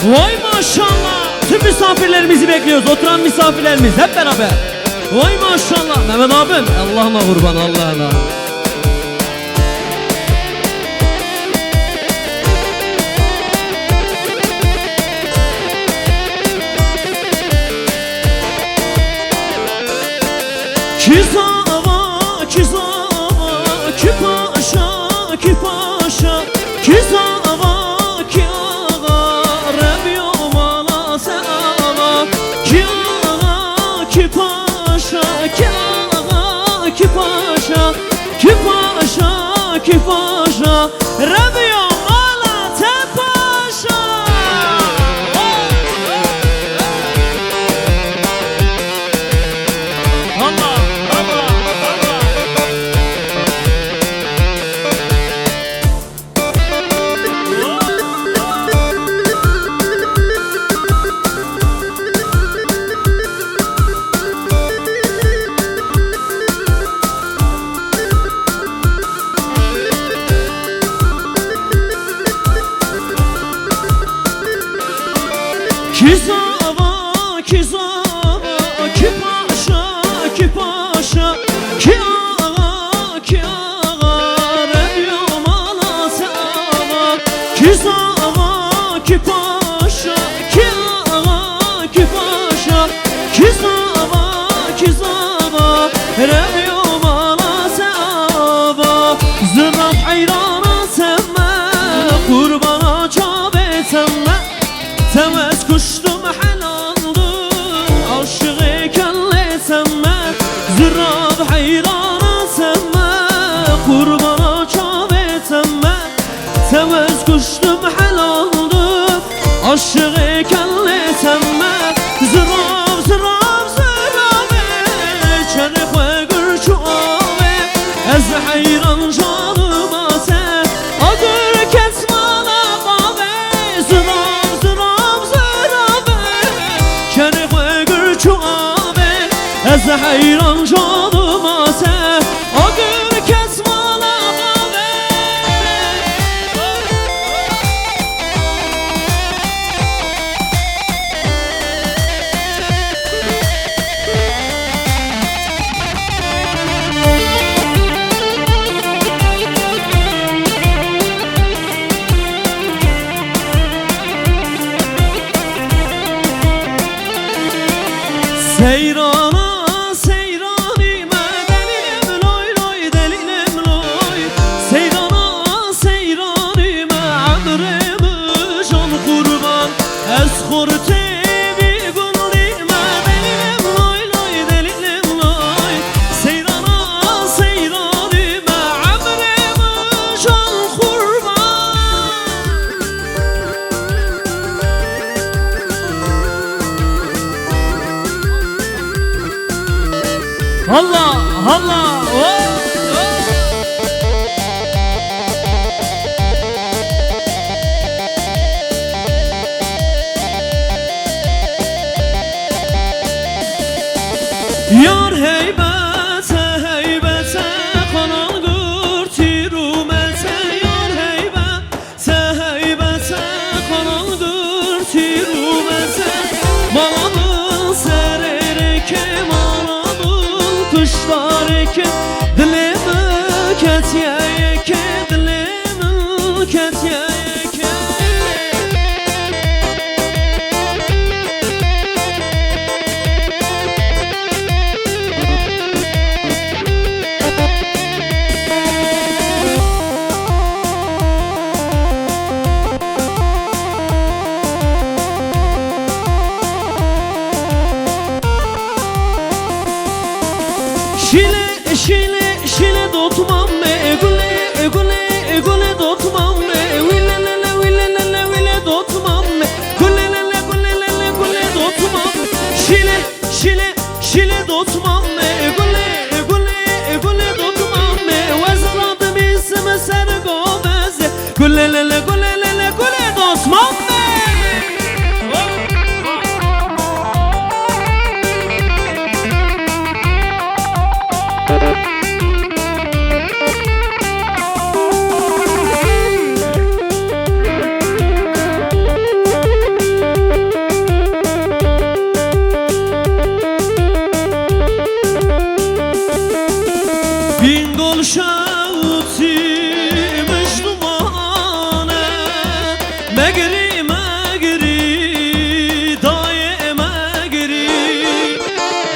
Vay maşallah. Tüm misafirlerimizi bekliyoruz. Oturan misafirlerimiz hep beraber. Vay maşallah. Mehmet abim Allah'ına kurban, Allah'ına. Kizava, kizava, ki paşa, ki paşa, kizava, ki ağa, rebiyo mala sen ağa, ki ağa, ki paşa, ki ağa, ki paşa, ki paşa, ki paşa, rebiyo mala sen paşa. Kizava, kizava, ki paşa, ki paşa, ki ağa, ki ağa, rebiyo mala sen ağa. Kizava, ki paşa, ki ağa, ki paşa, kizava, kizava, rebiyo mala sen ağa. Zıraf hayrana semme, kurbana çabe semme, tevez kuştum helaldım, aşığı kelle semme, zırrab hayrana semme, kurbana çabe semme, tevez kuştum helaldım, aşığı kelle semme, zırrab, zırrab, zırrab, çerif ve gürçü ave, ez hayran canıma sen, adır kesmana qabe, zırrab, zırrab, ez hayran canıma sen, adır kesmana qabe. Seyrana, seyranime delilim loy loy, delilim loy. Seyrana, seyranime amrimi can kurban, ez kurtebi gundime delilim loy loy, delilim loy. Seyrana, seyranime amrimi can kurban. Allah Allah, oh, oh. Yar heybete heybete kanan gürti rumete, yar heybete heybete kanan gürti rumete, malamın serereke kuşlareke, dilimi ketiyeke, dilimi ketiyeke. Şile, şile, şile dotmam me güle, بینگل شوتی مجدومانه مگری مگری دای مگری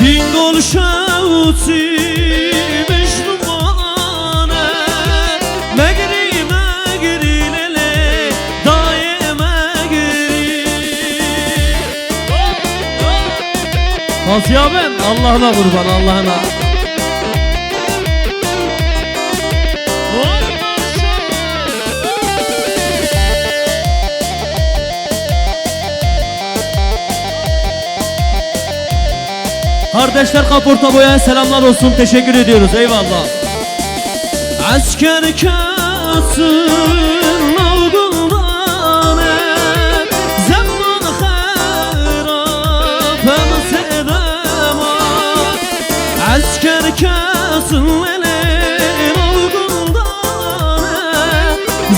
بینگل شوتی مجدومانه مگری مگری لله دای مگری Asiyabim Allah'ına kurban Allah'ına. Kardeşler kaporta boyaya selamlar olsun, teşekkür ediyoruz, eyvallah. Asker kasın avgundan zaman xerab emsedema asker kasın elin avgundan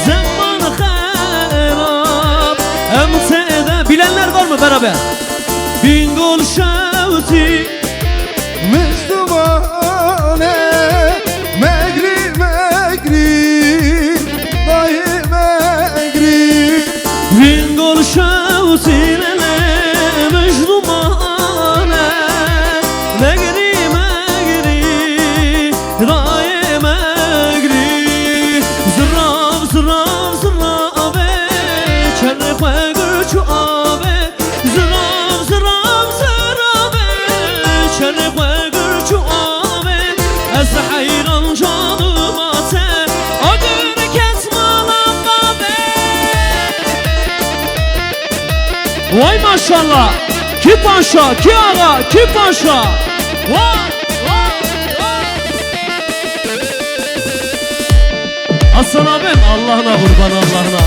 zaman xerab emsede. Bilenler var mı beraber? Bingol şavti مجدومانه مگری مگری دای مگری بینگل شوتیلele مجدومانه مگری مگری دای مگری زراب زراب زرابه چرخ گرچو آبه زراب زراب زرابه چرخ از حیران جانıma sen adır kesmalan qabe. Vay maşallah, ki paşa, ki ağa, ki paşa. Vay vay vay. Hasan abim Allah'ına kurban Allah'ına.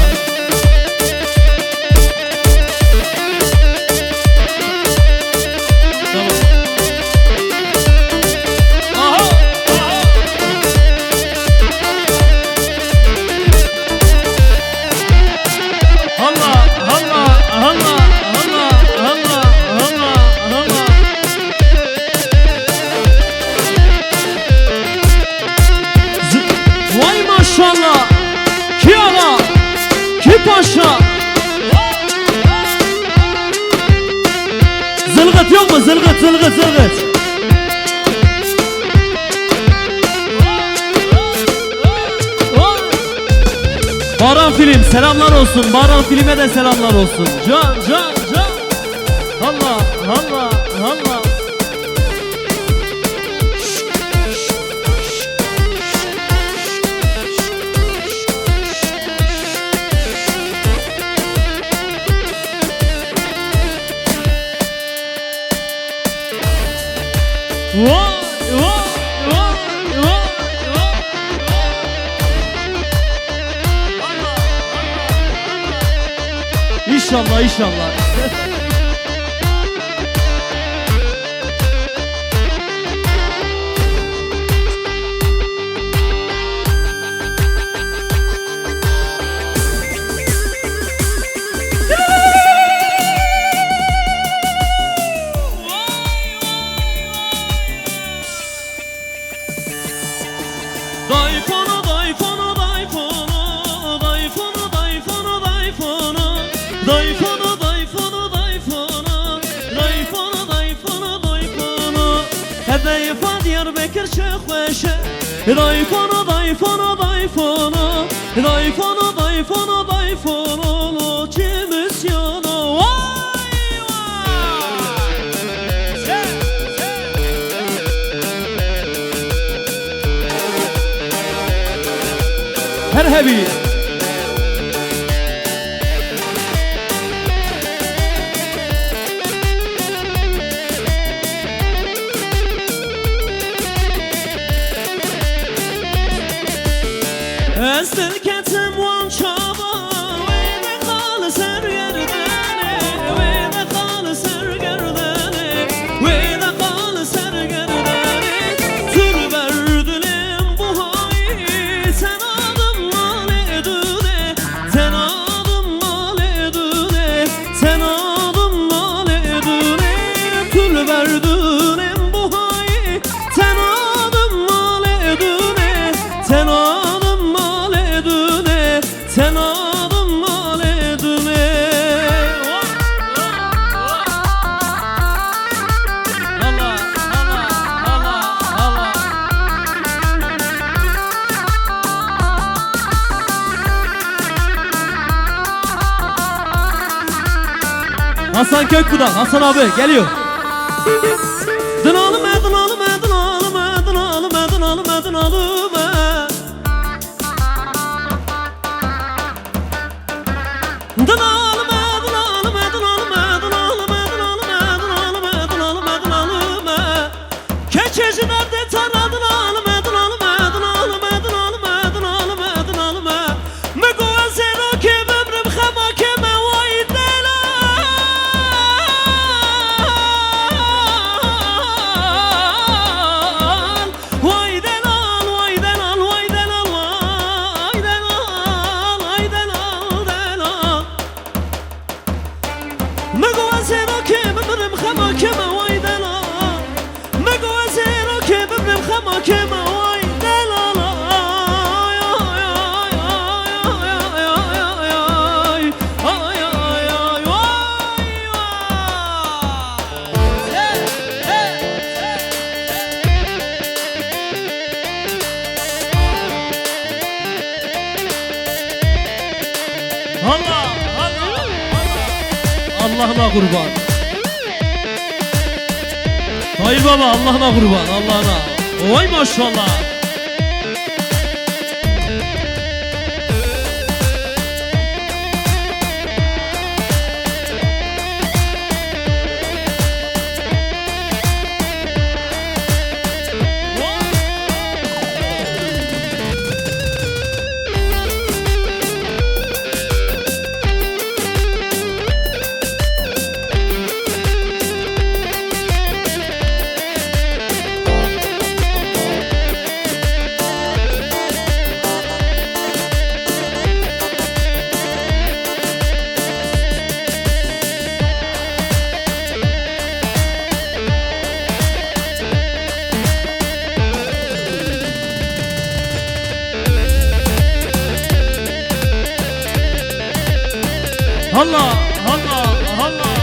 Maşallah, ki ağa, ki paşa. Zılgıt yok mu? Zılgıt, zılgıt, zılgıt. Baran Film selamlar olsun. Baran Film'e de selamlar olsun. Can, can, can. Allah, Allah, Allah. Vay vay vay vay vay. İnşallah inşallah. Dayfono dayfono dayfono dayfono dayfono dayfono dayfono dayfono dayfono dayfono dayfono dayfono Hedeyfa Diyarbakır Şıkveşe Dayfono dayfono dayfono dayfono dayfono dayfono Locimiz yana vay vay Herhebi Estil ketim wan çaba Veyde kalı sergerdene Veyde kalı sergerdene Veyde kalı sergerdene Tül verdilim bu hayi Sen adım mal edune Sen adım mal edune Sen adım mal edune Tül verdilim bu hayi Sen adım mal edune Hasan Kökbudak, Hasan abi geliyor. Dınalıme, dınalıme, dınalıme, dınalıme, dınalıme, dınalıme. Dınalıme, dınalıme, dınalıme, dınalıme, dınalıme, dınalıme, dınalıme, dınalıme. Keçeci nerede tara dınalıme, dınalıme, dınalıme, dınalıme, dınalıme, dınalıme. Mego zero ki bemrim khama keme vay delal. Vay delal, vay delal, vay delal, vay delal, vay delal, delal. Mego zero ki bemrim khama keme vay delal. Mego zero ki bemrim khama keme vay delal. Ay ay ay ay ay ay ay ay ay vay Allah Allah Allah'ına kurban. Hayır baba Allah'ına kurban Allah'ına. Oy maşallah. Allah Allah Allah.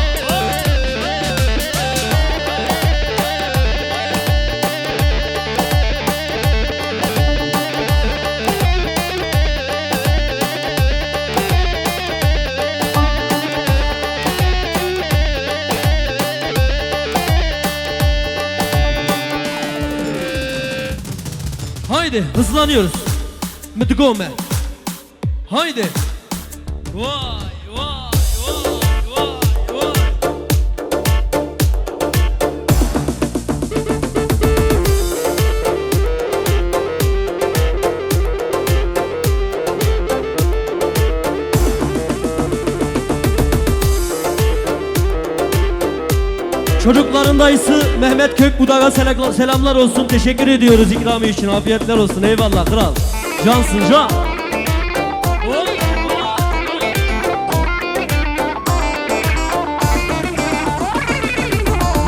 Haydi hızlanıyoruz. Müdgome. Haydi. Vay vay vay vay vay. Çocukların dayısı Mehmet Kökbudak'a selamlar olsun. Teşekkür ediyoruz ikrami için. Afiyetler olsun. Eyvallah kral. Cansın can.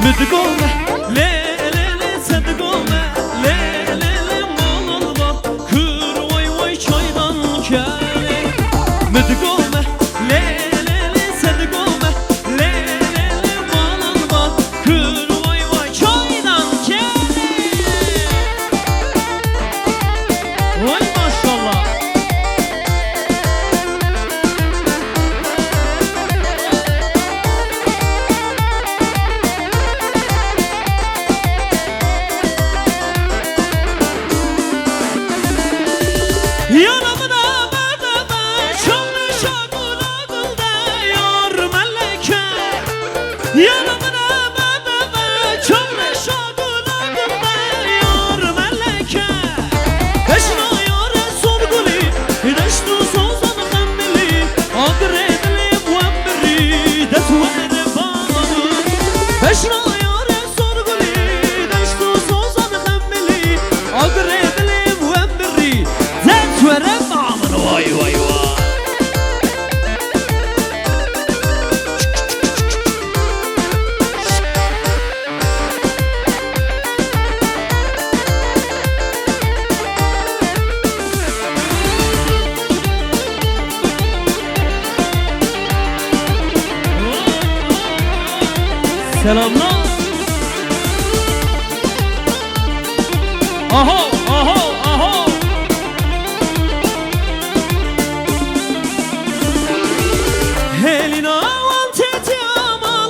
Müdgome le le le sedgome le le le malolba kır vay vay çaydan kâle. Müdgome le le le sedgome le le le malolba kır vay vay çaydan kâle. Vay maşallah. Yanımda bedebe çömlü şakulakılda yar meleke. Yanımda bedebe çömlü şakulakılda yar meleke. Peşna yare sorguli deştu sozan kemmili agredli muammeri desvere bağlı. Peşna yare sorguli deştu sozan kemmili agredli muammeri desvere bağlı. Vay vay vay. Selamlar. Aho aho aho. Helina vanteti ama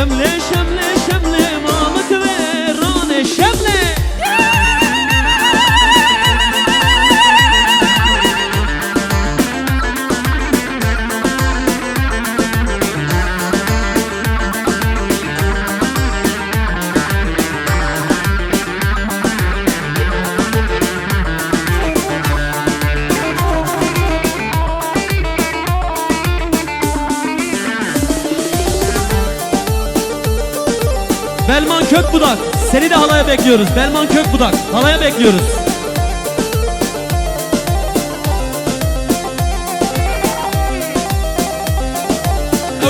شمله شمله شمله مامك ويراني شمله Belman Kökbudak, seni de halaya bekliyoruz. Belman Kökbudak, halaya bekliyoruz.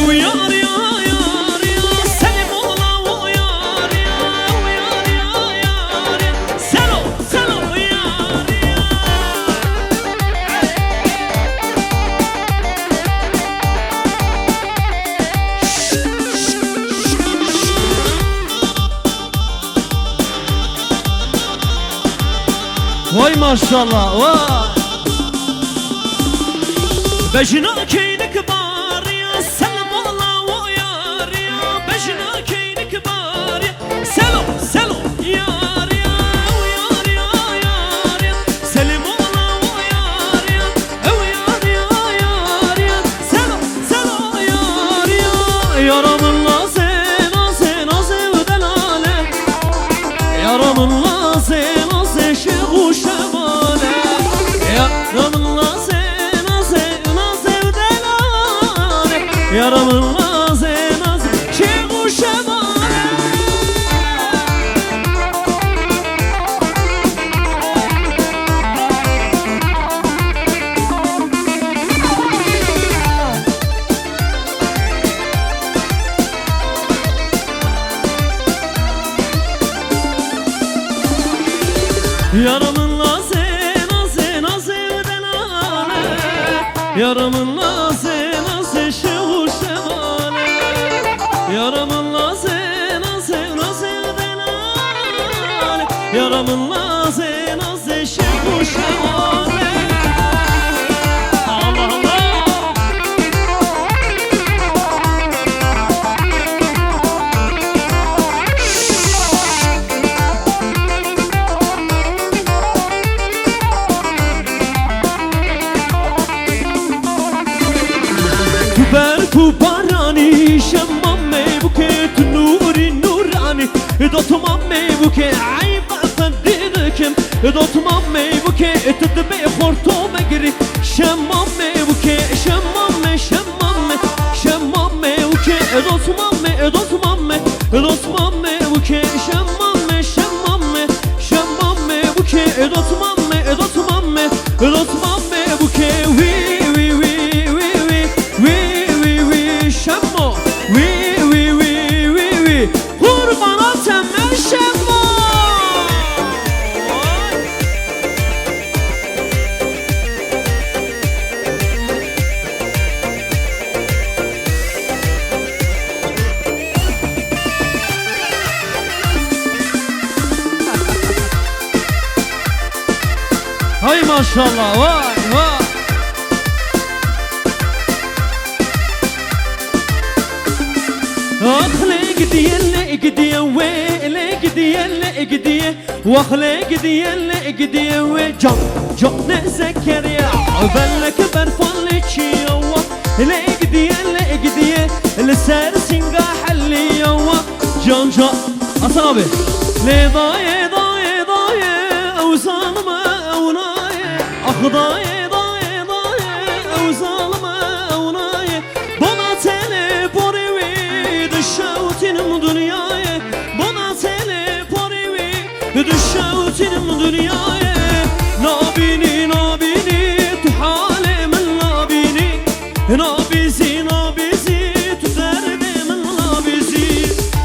Oh yar yar yar yar, selim ola o yar yar, oh yar yar yar yar, selo selo yar yar. Vay maşallah vay. Beşina keyni kibar ya, selam ola o yar ya. Beşina keyni kibar ya, selo selo yar ya, o yar ya yar ya. Selim ola o yar ya, o yar ya yar ya. Selo selo yar ya. Yaramın naze naze naze delale, yaramın naze naze şehu şemale, yaramın naze naze naze delale, yaramın naze naze şehu şemale. Yaramın naze naze naze delale, yaramın naze naze şehu şemale, yaramın naze naze naze delale, yaramın naze naze şehu şemale. Allah Allah. Kubarani şemmame buket nuri nurani dotmame buke ayba fadidikim dotmame buke tedbe khorto magri şemmame buke şemmame şemmame şemmame buke dotmame dotmame dotmame buke şemmame şemmame şemmame buke dotmame dotmame dotmame buke wi şemmo, wi wi wi wi wi, kurban atem şemmo. Hay maşallah, vay vay. أخلق ديال إقدية وإلق ديال إقدية وأخلق ديال إقدية وجم جم زكريا وبلك برفلك يوا إلق ديال إقدية لسر سنقا حلي يوا جم جم أصابي لضاي ضاي ضاي أو ظالمة أو ناي أخضاي ضاي ضاي أو ظالمة أو ناي بنا تلي Düşşavutinim dünyaya, bana teleporivi. Düşşavutinim dünyaya, nabini nabini, tuhalemin nabini, nabizi nabizi, tüderdemin nabizi,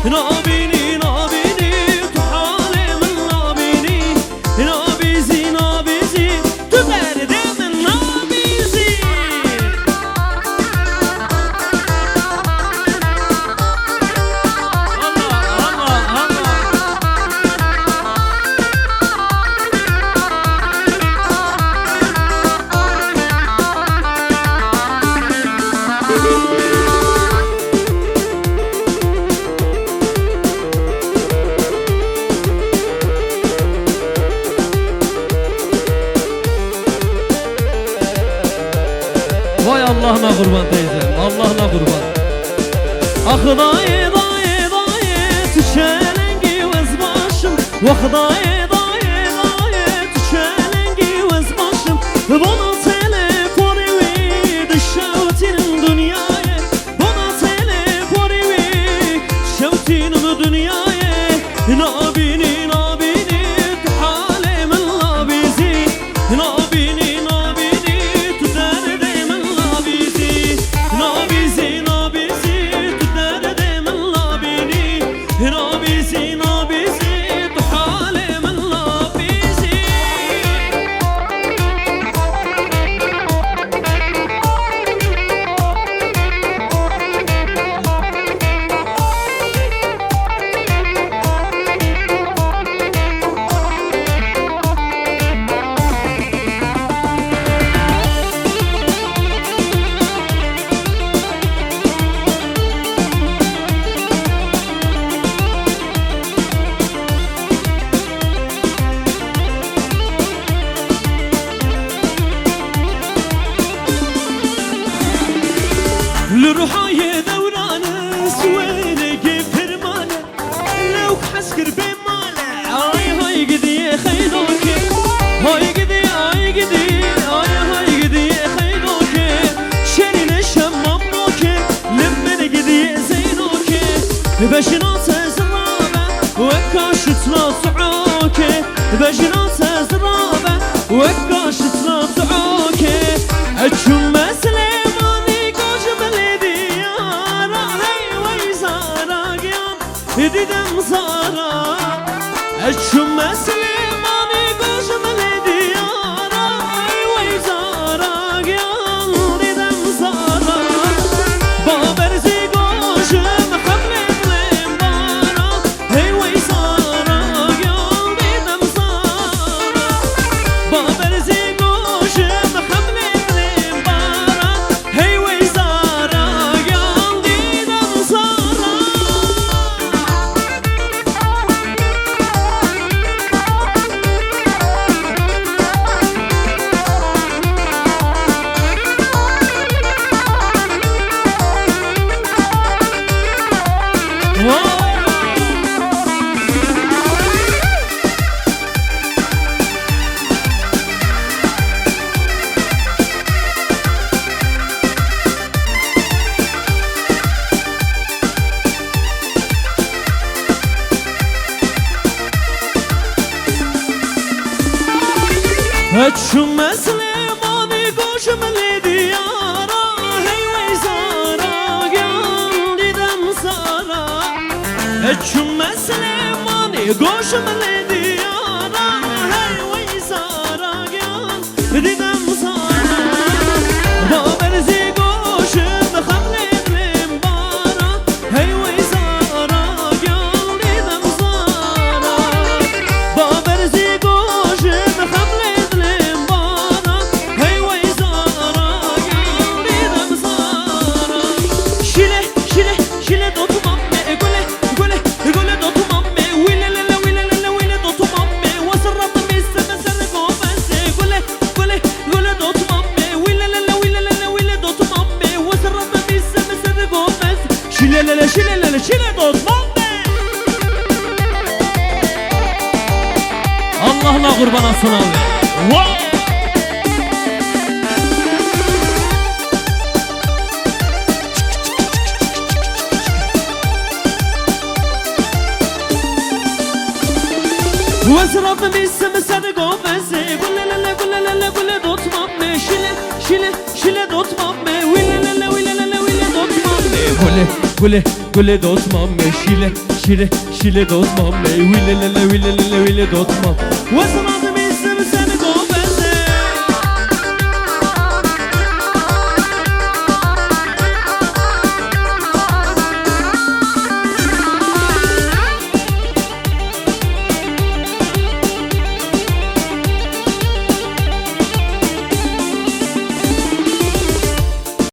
nabini nabini, tuhalemin nabini, nabizi nabizi, tüderdemin Vay Allah'ına kurban teyzem, Allah'ına kurban. Ah dayı dayı dayı tüşelengi vez başım. Vah dayı dayı dayı tüşelengi vez başım. Bana telefon evi dışavtinin dünyaya. Bana telefon evi dışavtinin dünyaya. Nabini nabini tuhale min labizi. Nabini nabini tuderde min labizi. Nabizi nabizi tuderde min labini. Nabizi nabizi tuhale min labizi. لروحاي دورانه سويلك فرمانه لو حسكر بماله هاي قدي خيدوك هاي قدي هاي قدي خيدوك شرين الشمام روك لمن قدي زينوك بشناس زرابه وكاشتنا صعوك بشناس زرابه وكاشتنا صعوك اتشم Didem zara Eşüm Süleyman'ı koşum diyara Vay zara gel didem zara Baberzi koşum hamlelim bana Hey vay zara gel didem zara Baberzi koşum hamlelim bana Hey vay zara gel didem zara Etşum Süleyman'ı koşum diyara Hey vay zara gel didem zara Etşum Süleyman'ı koşum diyara Hey vay zara gel didem zara Baberzi koşum hamlelim bana Hey vay zara gel didem zara Baberzi koşum hamlelim bana Hey vay zara gel didem zara Şile şile şile dotumam me gole gole gole dotumam me Wile lele dotumam me Wasarrat misme sergo bese gole gole gole dotumam me Wile lele dotumam me Wasarrat misme sergo bese Şile lele şile dotumam me Allah'ına kurban olsun abi. Wow! وازرب بيسم سرقو بزي قولي لا قولي دوت مامي شيلي دوت مامي ويلي لا ويلي دوت مامي قولي دوت مامي شيلي دوت مامي ويلي لا ويلي دوت مامي